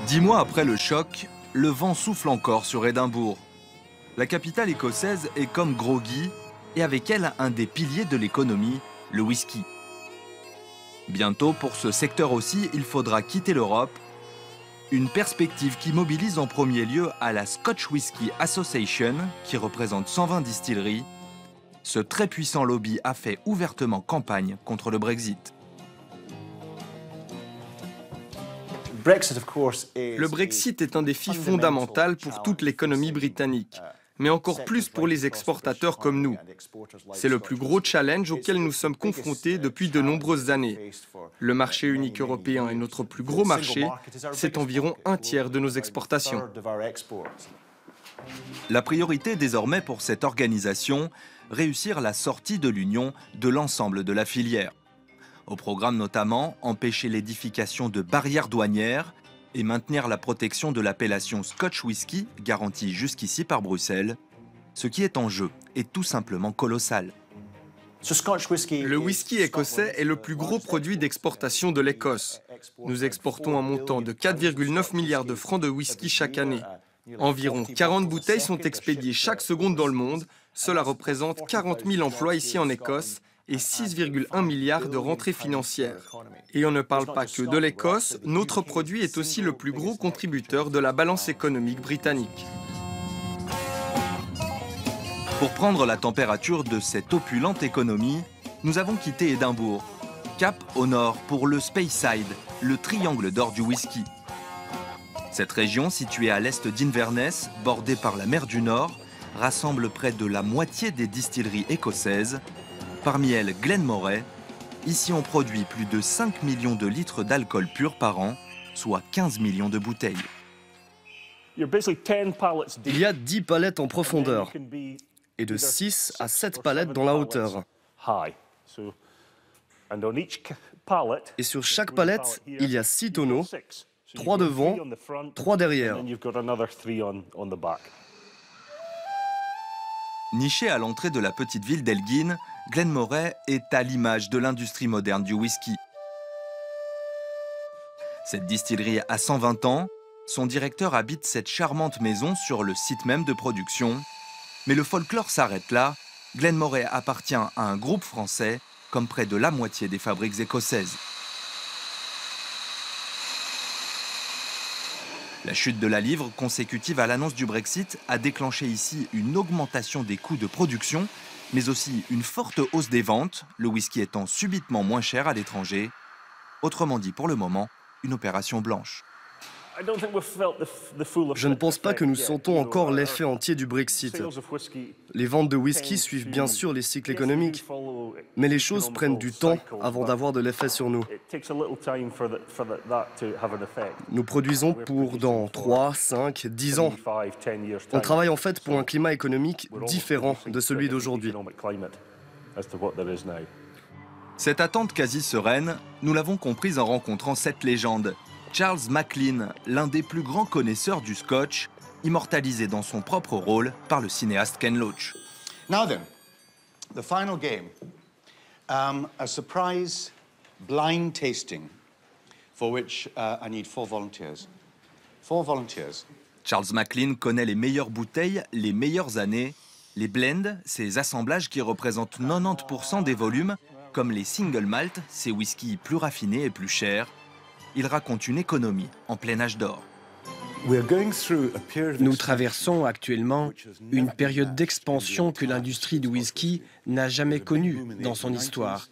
10 mois après le choc, le vent souffle encore sur Édimbourg. La capitale écossaise est comme groggy et avec elle un des piliers de l'économie, le whisky. Bientôt, pour ce secteur aussi, il faudra quitter l'Europe. Une perspective qui mobilise en premier lieu à la Scotch Whisky Association, qui représente 120 distilleries. Ce très puissant lobby a fait ouvertement campagne contre le Brexit. Le Brexit est un défi fondamental pour toute l'économie britannique, mais encore plus pour les exportateurs comme nous. C'est le plus gros challenge auquel nous sommes confrontés depuis de nombreuses années. Le marché unique européen est notre plus gros marché, c'est environ un tiers de nos exportations. La priorité désormais pour cette organisation, réussir la sortie de l'Union de l'ensemble de la filière. Au programme notamment, empêcher l'édification de barrières douanières et maintenir la protection de l'appellation Scotch Whisky, garantie jusqu'ici par Bruxelles. Ce qui est en jeu est tout simplement colossal. Le whisky écossais est le plus gros produit d'exportation de l'Écosse. Nous exportons un montant de 4,9 milliards de francs de whisky chaque année. Environ 40 bouteilles sont expédiées chaque seconde dans le monde. Cela représente 40 000 emplois ici en Écosse et 6,1 milliards de rentrées financières. Et on ne parle pas que de l'Écosse, notre produit est aussi le plus gros contributeur de la balance économique britannique. Pour prendre la température de cette opulente économie, nous avons quitté Édimbourg. Cap au nord pour le Speyside, le triangle d'or du whisky. Cette région, située à l'est d'Inverness, bordée par la mer du Nord, rassemble près de la moitié des distilleries écossaises. Parmi elles, Glenmorangie. Ici, on produit plus de 5 millions de litres d'alcool pur par an, soit 15 millions de bouteilles. Il y a 10 palettes en profondeur et de 6 à 7 palettes dans la hauteur. Et sur chaque palette, il y a 6 tonneaux, 3 devant, 3 derrière. Nichée à l'entrée de la petite ville d'Elgin, Glenmorangie est à l'image de l'industrie moderne du whisky. Cette distillerie a 120 ans. Son directeur habite cette charmante maison sur le site même de production. Mais le folklore s'arrête là. Glenmorangie appartient à un groupe français, comme près de la moitié des fabriques écossaises. La chute de la livre, consécutive à l'annonce du Brexit, a déclenché ici une augmentation des coûts de production, mais aussi une forte hausse des ventes, le whisky étant subitement moins cher à l'étranger. Autrement dit, pour le moment, une opération blanche. Je ne pense pas que nous sentons encore l'effet entier du Brexit. Les ventes de whisky suivent bien sûr les cycles économiques, mais les choses prennent du temps avant d'avoir de l'effet sur nous. Nous produisons pour dans 3, 5, 10 ans. On travaille en fait pour un climat économique différent de celui d'aujourd'hui. Cette attente quasi sereine, nous l'avons comprise en rencontrant cette légende. Charles Maclean, l'un des plus grands connaisseurs du Scotch, immortalisé dans son propre rôle par le cinéaste Ken Loach. Now then, the final game. A surprise blind tasting for which I need 4 volunteers. 4 volunteers. Charles Maclean connaît les meilleures bouteilles, les meilleures années. Les blends, ces assemblages qui représentent 90% des volumes, comme les single malt, ces whiskies plus raffinés et plus chers. Il raconte une économie en plein âge d'or. Nous traversons actuellement une période d'expansion que l'industrie du whisky n'a jamais connue dans son histoire.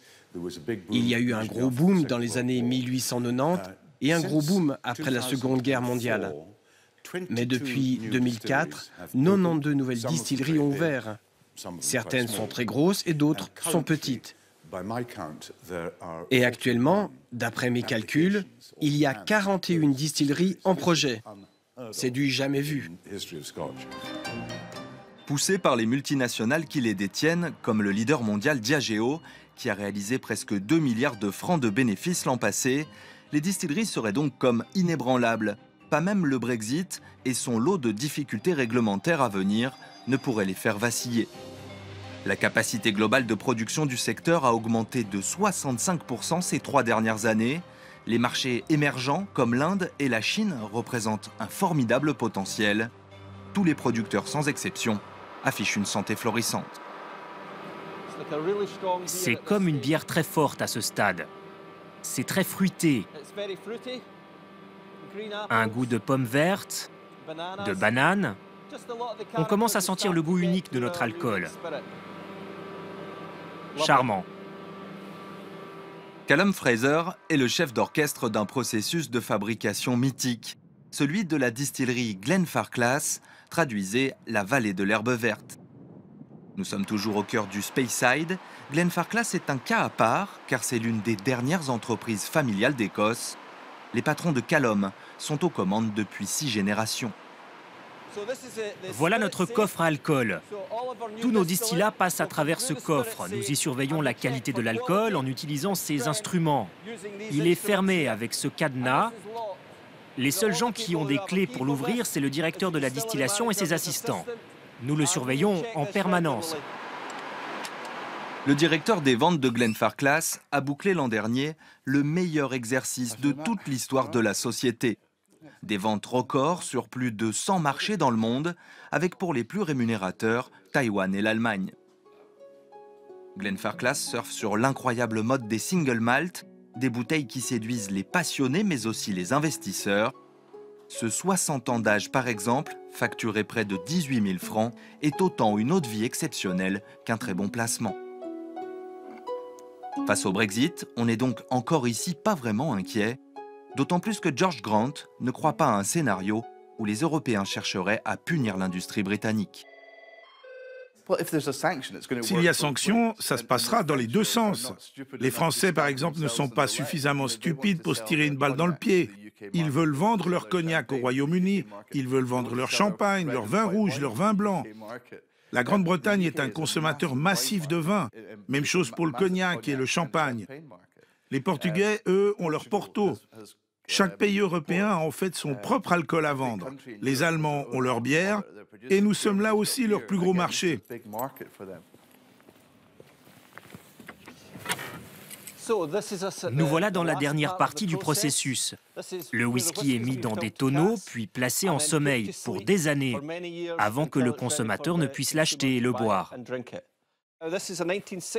Il y a eu un gros boom dans les années 1890 et un gros boom après la Seconde Guerre mondiale. Mais depuis 2004, 92 nouvelles distilleries ont ouvert. Certaines sont très grosses et d'autres sont petites. Et actuellement, d'après mes calculs, il y a 41 distilleries en projet. C'est du jamais vu. Poussés par les multinationales qui les détiennent, comme le leader mondial Diageo, qui a réalisé presque 2 milliards de francs de bénéfices l'an passé, les distilleries seraient donc comme inébranlables. Pas même le Brexit et son lot de difficultés réglementaires à venir ne pourraient les faire vaciller. La capacité globale de production du secteur a augmenté de 65% ces 3 dernières années. Les marchés émergents comme l'Inde et la Chine représentent un formidable potentiel. Tous les producteurs sans exception affichent une santé florissante. C'est comme une bière très forte à ce stade. C'est très fruité. Un goût de pomme verte, de banane. On commence à sentir le goût unique de notre alcool. Charmant. Callum Fraser est le chef d'orchestre d'un processus de fabrication mythique, celui de la distillerie Glenfarclas, traduisez la vallée de l'herbe verte. Nous sommes toujours au cœur du Speyside. Glenfarclas est un cas à part, car c'est l'une des dernières entreprises familiales d'Écosse. Les patrons de Callum sont aux commandes depuis 6 générations. Voilà notre coffre à alcool. Tous nos distillats passent à travers ce coffre. Nous y surveillons la qualité de l'alcool en utilisant ces instruments. Il est fermé avec ce cadenas. Les seuls gens qui ont des clés pour l'ouvrir, c'est le directeur de la distillation et ses assistants. Nous le surveillons en permanence. Le directeur des ventes de Glenfarclas a bouclé l'an dernier le meilleur exercice de toute l'histoire de la société. Des ventes records sur plus de 100 marchés dans le monde, avec pour les plus rémunérateurs, Taïwan et l'Allemagne. Glenfarclas surfe sur l'incroyable mode des single malt, des bouteilles qui séduisent les passionnés mais aussi les investisseurs. Ce 60 ans d'âge par exemple, facturé près de 18 000 francs, est autant une eau de vie exceptionnelle qu'un très bon placement. Face au Brexit, on n'est donc encore ici pas vraiment inquiet. D'autant plus que George Grant ne croit pas à un scénario où les Européens chercheraient à punir l'industrie britannique. S'il y a sanction, ça se passera dans les deux sens. Les Français, par exemple, ne sont pas suffisamment stupides pour se tirer une balle dans le pied. Ils veulent vendre leur cognac au Royaume-Uni, ils veulent vendre leur champagne, leur vin rouge, leur vin blanc. La Grande-Bretagne est un consommateur massif de vin. Même chose pour le cognac et le champagne. Les Portugais, eux, ont leur Porto. Chaque pays européen a en fait son propre alcool à vendre. Les Allemands ont leur bière et nous sommes là aussi leur plus gros marché. Nous voilà dans la dernière partie du processus. Le whisky est mis dans des tonneaux, puis placé en sommeil pour des années, avant que le consommateur ne puisse l'acheter et le boire.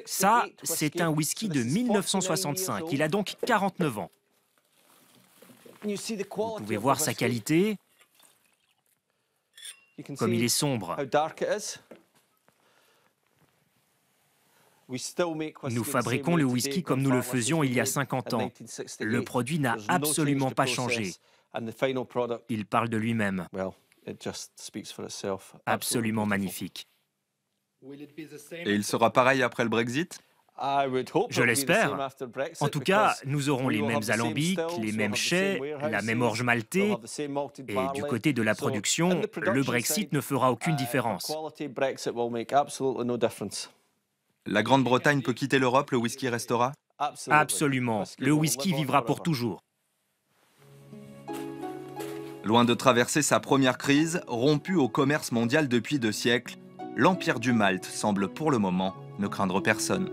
Ça, c'est un whisky de 1965. Il a donc 49 ans. Vous pouvez voir sa qualité, comme il est sombre. Nous fabriquons le whisky comme nous le faisions il y a 50 ans. Le produit n'a absolument pas changé. Il parle de lui-même. Absolument magnifique. Et il sera pareil après le Brexit ? Je l'espère. En tout cas, nous aurons les mêmes alambics, les mêmes chais, la même orge maltée. Et du côté de la production, le Brexit ne fera aucune différence. La Grande-Bretagne peut quitter l'Europe, le whisky restera ? Absolument. Le whisky vivra pour toujours. Loin de traverser sa première crise, rompu au commerce mondial depuis 2 siècles, l'empire du malt semble pour le moment ne craindre personne.